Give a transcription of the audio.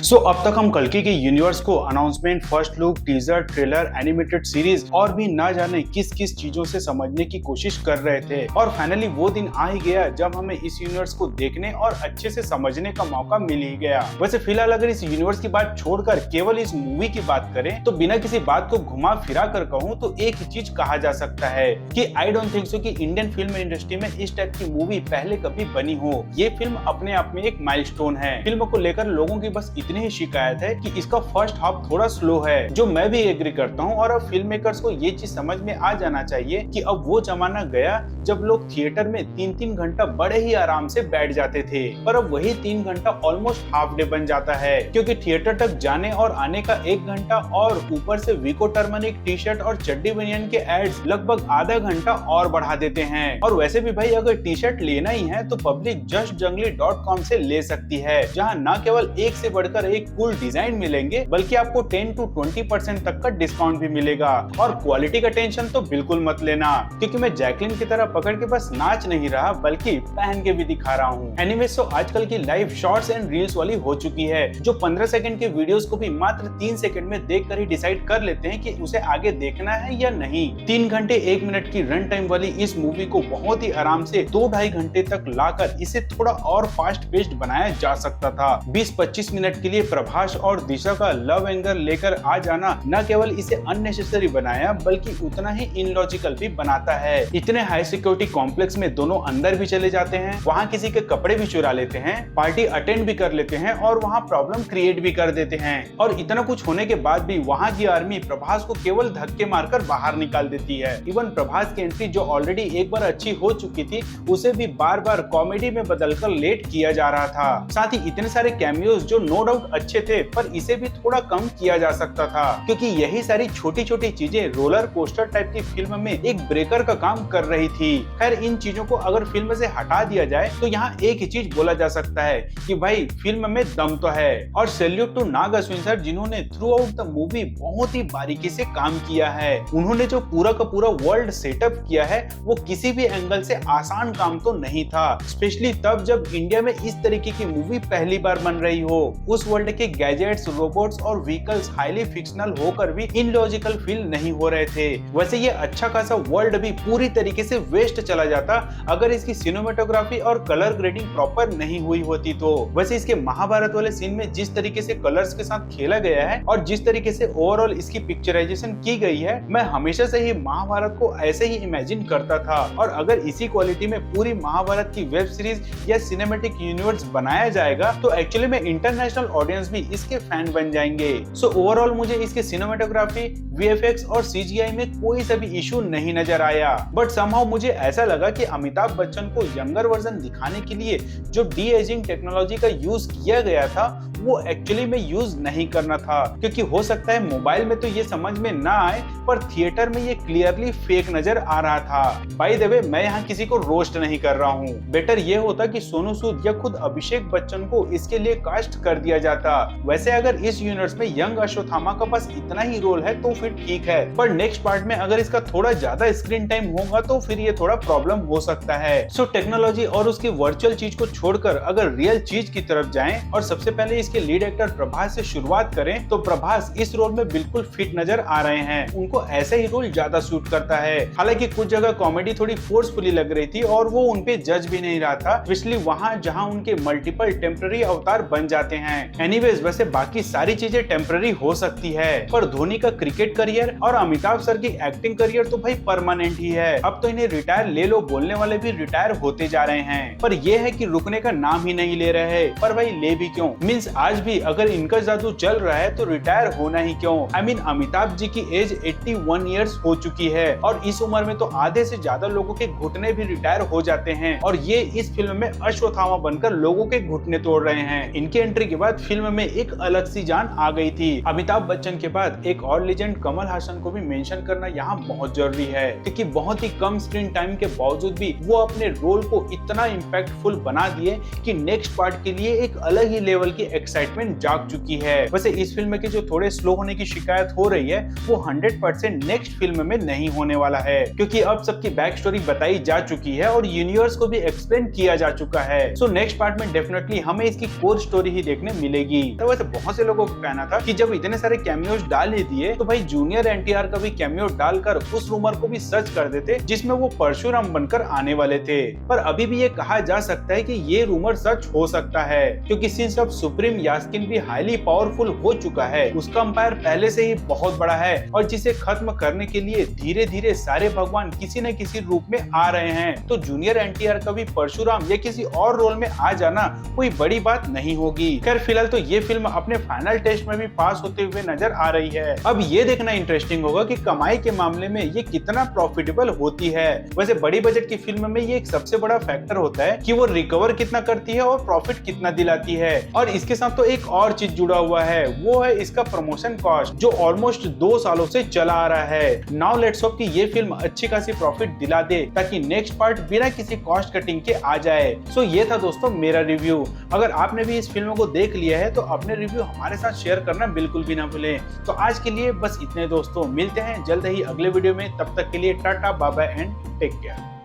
अब तक हम कल्कि के यूनिवर्स को announcement, first look, teaser, trailer, animated series और भी ना जाने किस किस चीजों से समझने की कोशिश कर रहे थे और फाइनली वो दिन आ ही गया जब हमें इस यूनिवर्स को देखने और अच्छे से समझने का मौका मिल ही गया। वैसे फिलहाल अगर इस यूनिवर्स की बात छोड़कर केवल इस मूवी की बात करें तो बिना किसी बात को घुमा फिरा कर कहूँ तो एक ही चीज कहा जा सकता है कि आई डोंट थिंक सो कि इंडियन फिल्म इंडस्ट्री में इस टाइप की मूवी पहले कभी बनी हो। ये फिल्म अपने आप में एक माइलस्टोन है। फिल्म को लेकर लोगों की बस इतनी ही शिकायत है कि इसका फर्स्ट हाफ थोड़ा स्लो है, जो मैं भी एग्री करता हूँ। और अब फिल्म मेकर्स को ये चीज समझ में आ जाना चाहिए कि अब वो जमाना गया जब लोग थिएटर में 3-3 घंटा बड़े ही आराम से बैठ जाते थे, पर अब वही 3 घंटा ऑलमोस्ट हाफ डे बन जाता है, क्योंकि थिएटर तक जाने और आने का 1 घंटा और ऊपर से विको टर्मरिक टी शर्ट और चड्डी बनियान के एड्स लगभग आधा घंटा और बढ़ा देते हैं। और वैसे भी भाई अगर टी शर्ट लेना ही है तो पब्लिक justjungly.com से ले सकती है, जहाँ न केवल एक से बढ़कर एक कूल डिजाइन मिलेंगे बल्कि आपको 10 to 20% तक का डिस्काउंट भी मिलेगा। और क्वालिटी का टेंशन तो बिल्कुल मत लेना, क्योंकि मैं जैकलिन की तरह पकड़ के बस नाच नहीं रहा बल्कि पहन के भी दिखा रहा हूँ। एनीवेज आजकल की लाइव शॉर्ट्स एंड रील्स वाली हो चुकी है, जो 15 सेकंड के वीडियोस को भी मात्र 3 सेकंड में देखकर ही डिसाइड कर लेते हैं कि उसे आगे देखना है या नहीं। 3 घंटे 1 मिनट की रन टाइम वाली इस मूवी को बहुत ही आराम से 2-2.5 घंटे तक लाकर इसे थोड़ा और फास्ट पेस्ड बनाया जा सकता था। 20-25 मिनट के लिए प्रभास और दिशा का लव एंगल लेकर आ जाना न केवल इसे अननेसेसरी बनाया बल्कि उतना ही इनलॉजिकल भी बनाता है। इतने हाई सिक्योरिटी कॉम्प्लेक्स में दोनों अंदर भी चले जाते हैं, वहाँ किसी के कपड़े भी चुरा लेते हैं, पार्टी अटेंड भी कर लेते हैं और वहाँ प्रॉब्लम क्रिएट भी कर देते हैं। और इतना कुछ होने के बाद भी वहाँ की आर्मी प्रभास को केवल धक्के मारकर बाहर निकाल देती है। इवन प्रभास की एंट्री जो ऑलरेडी एक बार अच्छी हो चुकी थी उसे भी बार बार कॉमेडी में बदलकर लेट किया जा रहा था। साथ ही इतने सारे कैमियोज जो नो डाउट अच्छे थे पर इसे भी थोड़ा कम किया जा सकता था, क्योंकि यही सारी छोटी छोटी चीजें रोलर कोस्टर टाइप की फिल्म में एक ब्रेकर का काम कर रही थी। खैर इन चीजों को अगर फिल्म से हटा दिया जाए तो यहाँ एक ही चीज बोला जा सकता है कि भाई फिल्म में दम तो है। और salute to Nag Ashwin sir, जिन्होंने थ्रू आउट द मूवी बहुत ही बारीकी से काम किया है। उन्होंने जो पूरा का पूरा वर्ल्ड सेटअप किया है वो किसी भी एंगल से आसान काम तो नहीं था, स्पेशली तब जब इंडिया में इस तरीके की मूवी पहली बार बन रही हो। उस वर्ल्ड के गैजेट्स, रोबोट्स और व्हीकल्स हाईली फिक्शनल होकर भी इनलॉजिकल फील नहीं हो रहे थे। वैसे ये अच्छा खासा वर्ल्ड भी पूरी तरीके से वेस्ट चला जाता अगर इसकी सिनेमेटोग्राफी और कलर ग्रेडिंग प्रॉपर नहीं हुई होती तो। वैसे इसके महाभारत वाले सीन में जिस तरीके से कलर्स के साथ खेला गया है और जिस तरीके से ओवरऑल इसकी पिक्चराइजेशन की गई है, मैं हमेशा से ही महाभारत को ऐसे ही इमेजिन करता था। और अगर इसी क्वालिटी में पूरी महाभारत की वेब सीरीज या सिनेमैटिक यूनिवर्स बनाया जाएगा तो एक्चुअली में इंटरनेशनल ऑडियंस भी इसके फैन बन जाएंगे। सो ओवरऑल मुझे इसके सिनेमेटोग्राफी, वीएफएक्स और सीजीआई में कोई सा भी इशू नहीं नजर आया। बट समहाउ मुझे ऐसा लगा कि अमिताभ बच्चन को यंगर वर्जन दिखाने के लिए जो डी एजिंग टेक्नोलॉजी का यूज किया गया था वो एक्चुअली में यूज नहीं करना था, क्योंकि हो सकता है मोबाइल में तो ये समझ में ना आए पर थिएटर में ये क्लियरली फेक नजर आ रहा था। बाय द वे मैं यहाँ किसी को रोस्ट नहीं कर रहा हूँ। बेटर ये होता कि सोनू सूद या खुद अभिषेक बच्चन को इसके लिए कास्ट कर दिया जाता। वैसे अगर इस यूनिवर्स में यंग अश्वत्थामा का बस इतना ही रोल है तो फिर ठीक है, पर नेक्स्ट पार्ट में अगर इसका थोड़ा ज्यादा स्क्रीन टाइम होगा तो फिर ये थोड़ा प्रॉब्लम हो सकता है। सो टेक्नोलॉजी और उसकी वर्चुअल चीज को छोड़कर अगर रियल चीज की तरफ जाएं और सबसे पहले इसके लीड एक्टर प्रभास से शुरुआत करें तो प्रभास इस रोल में बिल्कुल फिट नजर आ रहे हैं। उनको ऐसे ही रोल ज्यादा सूट करता है। हालांकि कुछ जगह कॉमेडी थोड़ी फोर्सफुली लग रही थी और वो उनपे जज भी नहीं रहा था, स्पेशली वहाँ जहाँ उनके मल्टीपल टेम्पररी अवतार बन जाते हैं। एनीवेज वैसे बाकी सारी चीजें टेम्पररी हो सकती है, पर धोनी का क्रिकेट करियर और अमिताभ सर की एक्टिंग करियर तो भाई परमानेंट ही है। अब तो इन्हें रिटायर ले लो बोलने वाले भी रिटायर होते जा रहे हैं, पर यह है कि रुकने का नाम ही नहीं ले रहे हैं। पर भाई ले भी क्यों, मींस आज भी अगर इनका जादू चल रहा है तो रिटायर होना ही क्यों। आई मीन अमिताभ जी की एज 81 इयर्स हो चुकी है और इस उम्र में तो आधे से ज्यादा लोगों के घुटने भी रिटायर हो जाते हैं, और ये इस फिल्म में अश्वत्थामा बनकर लोगों के घुटने तोड़ रहे हैं। इनके एंट्री के बाद फिल्म में एक अलग सी जान आ गई थी। अमिताभ बच्चन के बाद एक और लेजेंड कमल हासन को भी मेंशन करना यहाँ बहुत जरूरी है, क्योंकि बहुत ही कम स्क्रीन टाइम के बावजूद भी वो अपने रोल को इतना इम्पैक्टफुल बना दिए कि नेक्स्ट पार्ट के लिए एक अलग ही लेवल की एक्साइटमेंट जाग चुकी है। वैसे इस फिल्म के जो थोड़े स्लो होने की शिकायत हो रही है वो 100% नेक्स्ट फिल्म में नहीं होने वाला है, क्योंकि अब सबकी बैक स्टोरी बताई जा चुकी है और यूनिवर्स को भी एक्सप्लेन किया जा चुका है। सो नेक्स्ट पार्ट में डेफिनेटली हमें इसकी कोर स्टोरी ही देखने मिलेगी। तो वैसे बहुत से लोगों का कहना था कि जब इतने सारे कैमियोज डाल ही दिए तो भाई जूनियर एनटीआर का भी कैमियो डालकर उस रूमर को भी सच कर देते जिसमें वो परशुराम बनकर आने वाले थे। पर अभी भी ये कहा जा सकता है कि ये रूमर सच हो सकता है, क्योंकि सिंस अब सुप्रीम यास्किन भी हाईली पावरफुल हो चुका है, उसका अंपायर पहले से ही बहुत बड़ा है और जिसे खत्म करने के लिए धीरे धीरे सारे भगवान किसी न किसी रूप में आ रहे हैं। तो जूनियर एनटीआर का भी परशुराम या किसी और रोल में आ जाना कोई बड़ी बात नहीं होगी। खैर फिलहाल तो ये फिल्म अपने फाइनल टेस्ट में भी पास होते हुए नजर आ रही है। अब ये देखना इंटरेस्टिंग होगा कि कमाई के मामले में ये कितना प्रॉफिटेबल होती है। वैसे बड़ी बजट की फिल्म में ये एक सबसे बड़ा फैक्टर होता है कि वो रिकवर कितना करती है और प्रॉफिट कितना दिलाती है। और इसके साथ तो एक और चीज जुड़ा हुआ है, वो है इसका प्रमोशन कॉस्ट जो ऑलमोस्ट 2 सालों से चला आ रहा है। नाउ लेट्स होप कि ये फिल्म अच्छी खासी प्रॉफिट दिला दे ताकि नेक्स्ट पार्ट बिना किसी कॉस्ट कटिंग के आ जाए। सो ये था दोस्तों मेरा रिव्यू। अगर आपने भी इस फिल्म को देख लिया है तो अपने रिव्यू हमारे साथ शेयर करना बिल्कुल भी ना भूलें। तो आज के लिए बस इतने दोस्तों, मिलते हैं जल्द ही अगले वीडियो में। तब तक के लिए tata bye bye and take care.